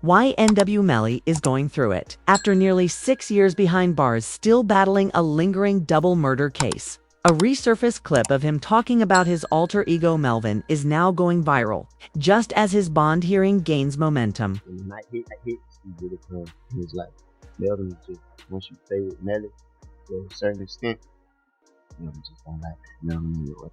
YNW Melly is going through it. After nearly 6 years behind bars, still battling a lingering double murder case. A resurfaced clip of him talking about his alter ego Melvin is now going viral, just as his bond hearing gains momentum. When the night hit, he did it for him. He was like, Melvin is just, once you stay with Melly to a certain extent, Melvin just don't like Melvin.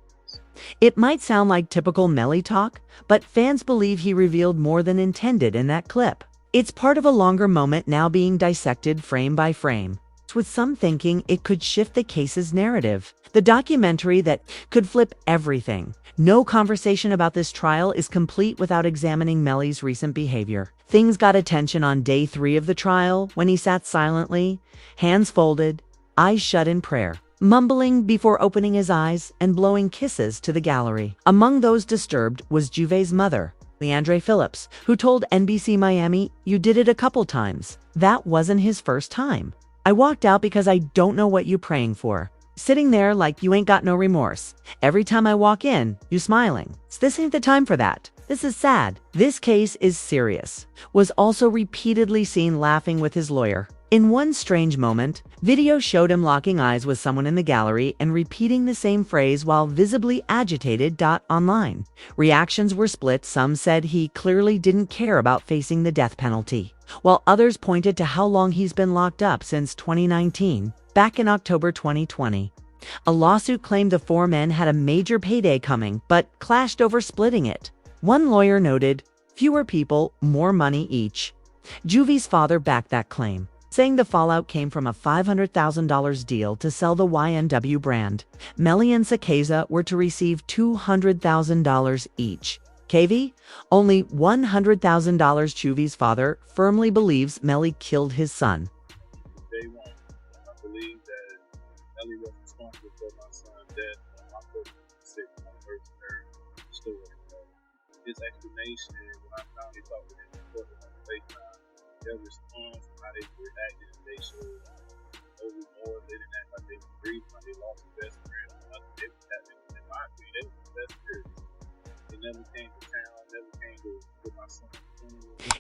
It might sound like typical Melly talk, but fans believe he revealed more than intended in that clip. It's part of a longer moment now being dissected frame by frame, with some thinking it could shift the case's narrative. The documentary that could flip everything. No conversation about this trial is complete without examining Melly's recent behavior. Things got attention on day 3 of the trial when he sat silently, hands folded, eyes shut in prayer, mumbling before opening his eyes and blowing kisses to the gallery. Among those disturbed was Juve's mother, Leandre Phillips, who told NBC Miami, "You did it a couple times. That wasn't his first time. I walked out because I don't know what you praying for. Sitting there like you ain't got no remorse. Every time I walk in, you smiling. This ain't the time for that. This is sad. This case is serious." Was also repeatedly seen laughing with his lawyer. In one strange moment, video showed him locking eyes with someone in the gallery and repeating the same phrase while visibly agitated. Online. Reactions were split. Some said he clearly didn't care about facing the death penalty, while others pointed to how long he's been locked up since 2019. Back in October 2020, a lawsuit claimed the 4 men had a major payday coming, but clashed over splitting it. One lawyer noted, "Fewer people, more money each." Juve's father backed that claim, saying the fallout came from a $500,000 deal to sell the YNW brand. Melly and Sakeza were to receive $200,000 each. KV? Only $100,000. Juve's father firmly believes Melly killed his son. Day one, I believe that Melly was responsible for my son's death on October 26th, my first heard the story. His explanation, when I finally talked with him in court on FaceTime, their response, how they reacted, they showed no remorse. They didn't act like they were grieving, like they lost their best friend or nothing. They was happy. In my opinion, they were the best friends. They never came to town, never came to my son.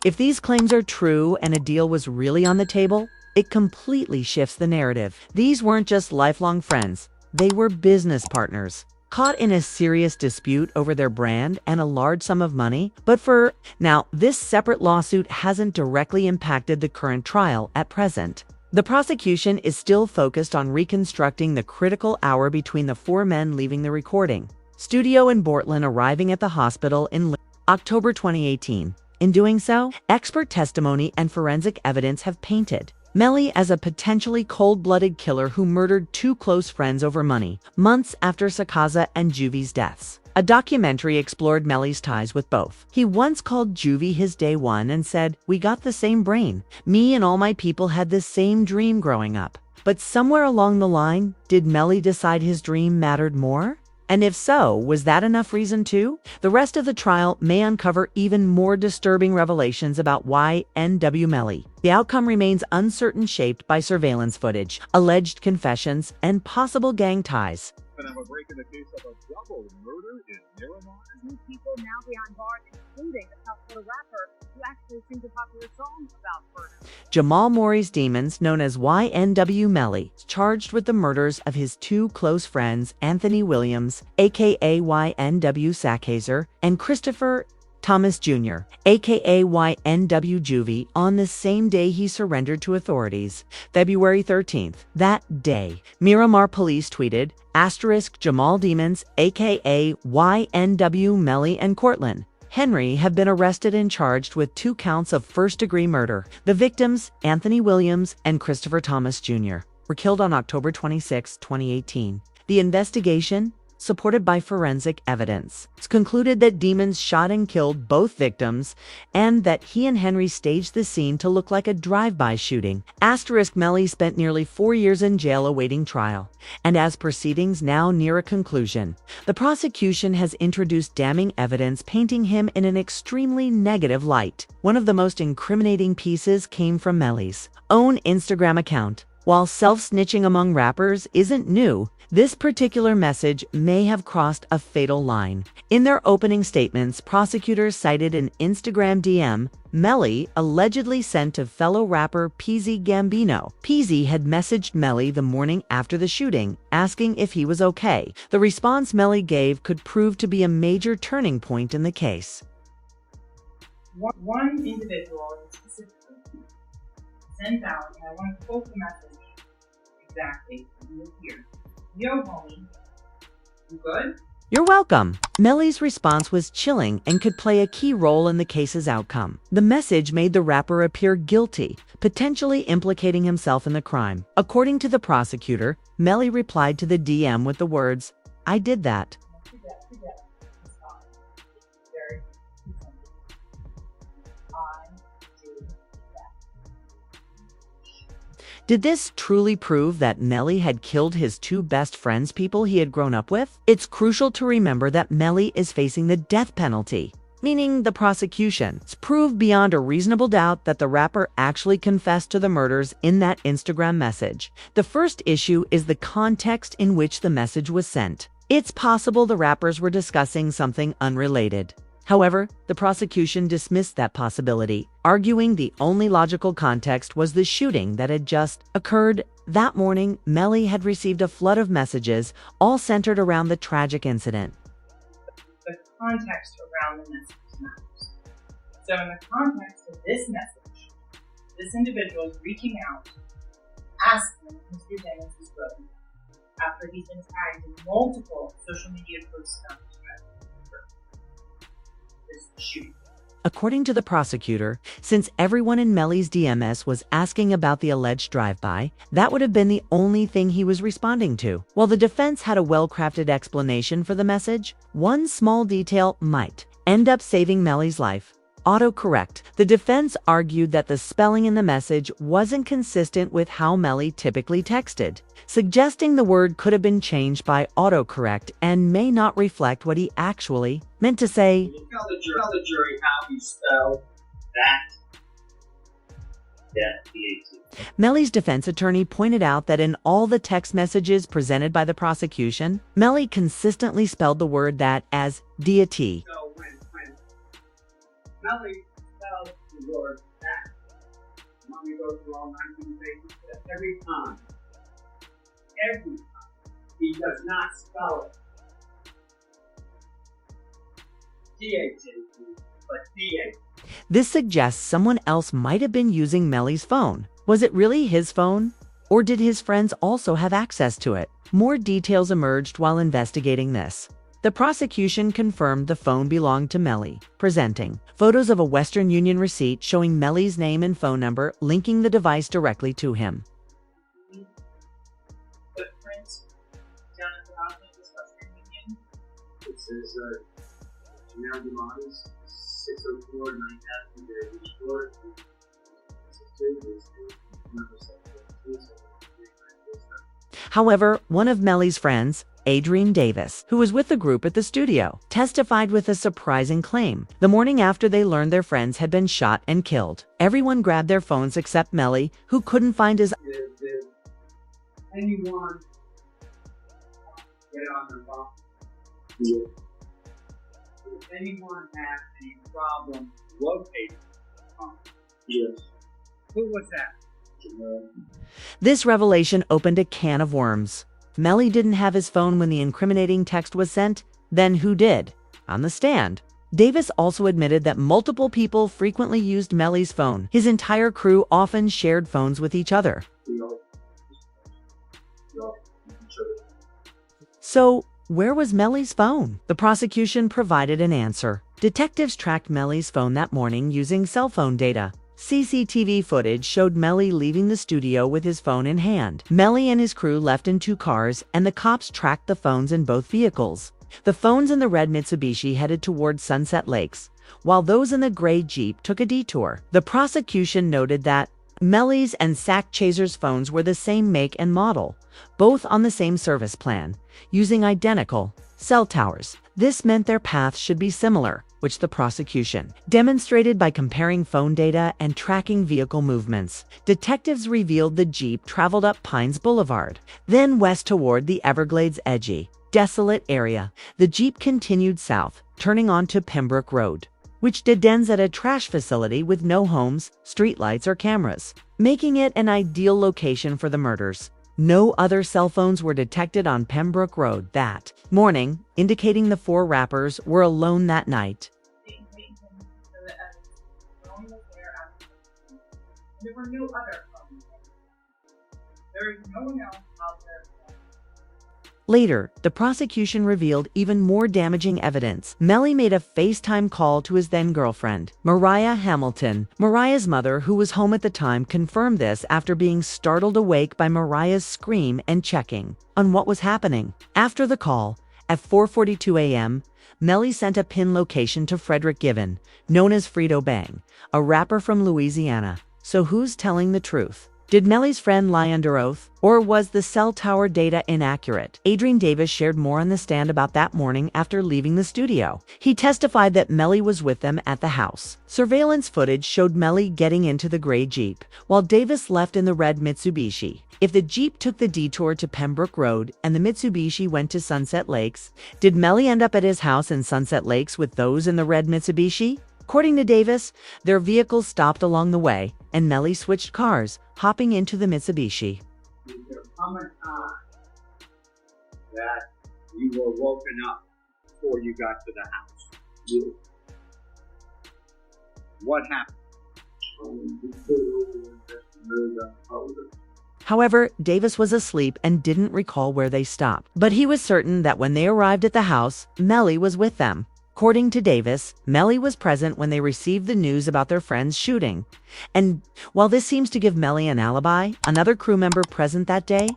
If these claims are true and a deal was really on the table, it completely shifts the narrative. These weren't just lifelong friends, they were business partners, caught in a serious dispute over their brand and a large sum of money. But for now, this separate lawsuit hasn't directly impacted the current trial at present. The prosecution is still focused on reconstructing the critical hour between the 4 men leaving the recording studio in Portland, arriving at the hospital in October 2018. In doing so, expert testimony and forensic evidence have painted Melly as a potentially cold-blooded killer who murdered 2 close friends over money, months after Sakeza and Juve's deaths. A documentary explored Melly's ties with both. He once called Juve his day one and said, "We got the same brain. Me and all my people had the same dream growing up." But somewhere along the line, did Melly decide his dream mattered more? And if so, was that enough reason too? The rest of the trial may uncover even more disturbing revelations about YNW Melly. The outcome remains uncertain, shaped by surveillance footage, alleged confessions, and possible gang ties. We're breaking the case of a double murder in Miramar. New people now behind bars, including the South Florida rapper who actually sings a popular song about murder. Jamal Maury's Demons, known as YNW Melly, is charged with the murders of his 2 close friends, Anthony Williams, aka YNW Sakeza, and Christopher Thomas Jr., aka YNW Juve, on the same day he surrendered to authorities, February 13th. That day, Miramar police tweeted, Jamal Demons, aka YNW Melly, and Cortland Henry have been arrested and charged with 2 counts of first-degree murder. The victims, Anthony Williams and Christopher Thomas Jr., were killed on October 26, 2018. The investigation, supported by forensic evidence, it's concluded that Demons shot and killed both victims and that he and Henry staged the scene to look like a drive-by shooting. Melly spent nearly 4 years in jail awaiting trial, and as proceedings now near a conclusion, the prosecution has introduced damning evidence painting him in an extremely negative light. One of the most incriminating pieces came from Melly's own Instagram account. While self-snitching among rappers isn't new, this particular message may have crossed a fatal line. In their opening statements, prosecutors cited an Instagram DM Melly allegedly sent to fellow rapper Peasy Gambino. Peasy had messaged Melly the morning after the shooting, asking if he was okay. The response Melly gave could prove to be a major turning point in the case. One individual specifically sent out, and I want to quote the message exactly. You hear, "Yo, homie, you good?" You're welcome. Melly's response was chilling and could play a key role in the case's outcome. The message made the rapper appear guilty, potentially implicating himself in the crime. According to the prosecutor, Melly replied to the DM with the words, "I did that." Did this truly prove that Melly had killed his two best friends, people he had grown up with? It's crucial to remember that Melly is facing the death penalty, meaning the prosecution. It's proved beyond a reasonable doubt that the rapper actually confessed to the murders in that Instagram message. The first issue is the context in which the message was sent. It's possible the rappers were discussing something unrelated. However, the prosecution dismissed that possibility, arguing the only logical context was the shooting that had just occurred. That morning, Melly had received a flood of messages, all centered around the tragic incident. The context around the message matters. So in the context of this message, this individual is reaching out, asking if Mr. Dennis is good, after he's been tagged in multiple social media posts about this shoot. According to the prosecutor, since everyone in Melly's DMS was asking about the alleged drive-by, that would have been the only thing he was responding to. While the defense had a well-crafted explanation for the message, one small detail might end up saving Melly's life. Autocorrect. The defense argued that the spelling in the message wasn't consistent with how Melly typically texted, suggesting the word could have been changed by autocorrect and may not reflect what he actually meant to say. Can you tell the jury how you spell that? Yeah, Melly's defense attorney pointed out that in all the text messages presented by the prosecution, Melly consistently spelled the word that as deity. So when Melly spells the word that, let me go through all 19 pages, every time, he does not spell it D-A-T, but D-A-T. This suggests someone else might have been using Melly's phone. Was it really his phone? Or did his friends also have access to it? More details emerged while investigating this. The prosecution confirmed the phone belonged to Melly, presenting photos of a Western Union receipt showing Melly's name and phone number, linking the device directly to him. Footprints down at the bottom of this Western Union. It says, Janelle Demonis, 604 9th Avenue, there Beach, Florida. However, one of Melly's friends, Adrienne Davis, who was with the group at the studio, testified with a surprising claim. The morning after they learned their friends had been shot and killed, everyone grabbed their phones except Melly, who couldn't find his. Did anyone get on their phone? Yeah. Did anyone have any problem locating the phone? Yes. Who was that? This revelation opened a can of worms. If Melly didn't have his phone when the incriminating text was sent, then who did? On the stand, Davis also admitted that multiple people frequently used Melly's phone. His entire crew often shared phones with each other. So, where was Melly's phone? The prosecution provided an answer. Detectives tracked Melly's phone that morning using cell phone data. CCTV footage showed Melly leaving the studio with his phone in hand. Melly and his crew left in 2 cars, and the cops tracked the phones in both vehicles. The phones in the red Mitsubishi headed toward Sunset Lakes, while those in the gray Jeep took a detour. The prosecution noted that Melly's and Sack Chaser's phones were the same make and model, both on the same service plan, using identical cell towers. This meant their paths should be similar. which the prosecution demonstrated by comparing phone data and tracking vehicle movements. Detectives revealed the Jeep traveled up Pines Boulevard, then west toward the Everglades edgy, desolate area. The Jeep continued south, turning onto Pembroke Road, which dead ends at a trash facility with no homes, streetlights, or cameras, making it an ideal location for the murders. No other cell phones were detected on Pembroke Road that morning, indicating the four rappers were alone that night. Being taken for the evidence, Melly was there after the crime. There were no other problems. There is no one else out there. Later, the prosecution revealed even more damaging evidence. Melly made a FaceTime call to his then-girlfriend, Mariah Hamilton. Mariah's mother, who was home at the time, confirmed this after being startled awake by Mariah's scream and checking on what was happening. After the call, at 4:42 a.m., Melly sent a pin location to Frederick Given, known as Frito Bang, a rapper from Louisiana. So who's telling the truth? Did Melly's friend lie under oath, or was the cell tower data inaccurate? Adrian Davis shared more on the stand about that morning after leaving the studio. He testified that Melly was with them at the house. Surveillance footage showed Melly getting into the gray Jeep, while Davis left in the red Mitsubishi. If the Jeep took the detour to Pembroke Road and the Mitsubishi went to Sunset Lakes, did Melly end up at his house in Sunset Lakes with those in the red Mitsubishi? According to Davis, their vehicles stopped along the way, and Melly switched cars, hopping into the Mitsubishi. Is there come a time that you were woken up before you got to the house? Yeah. What happened? We put it over and just moved out of it. However, Davis was asleep and didn't recall where they stopped, but he was certain that when they arrived at the house, Melly was with them. According to Davis, Melly was present when they received the news about their friend's shooting. And while this seems to give Melly an alibi, another crew member present that day,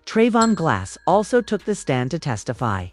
Trayvon Glass, also took the stand to testify.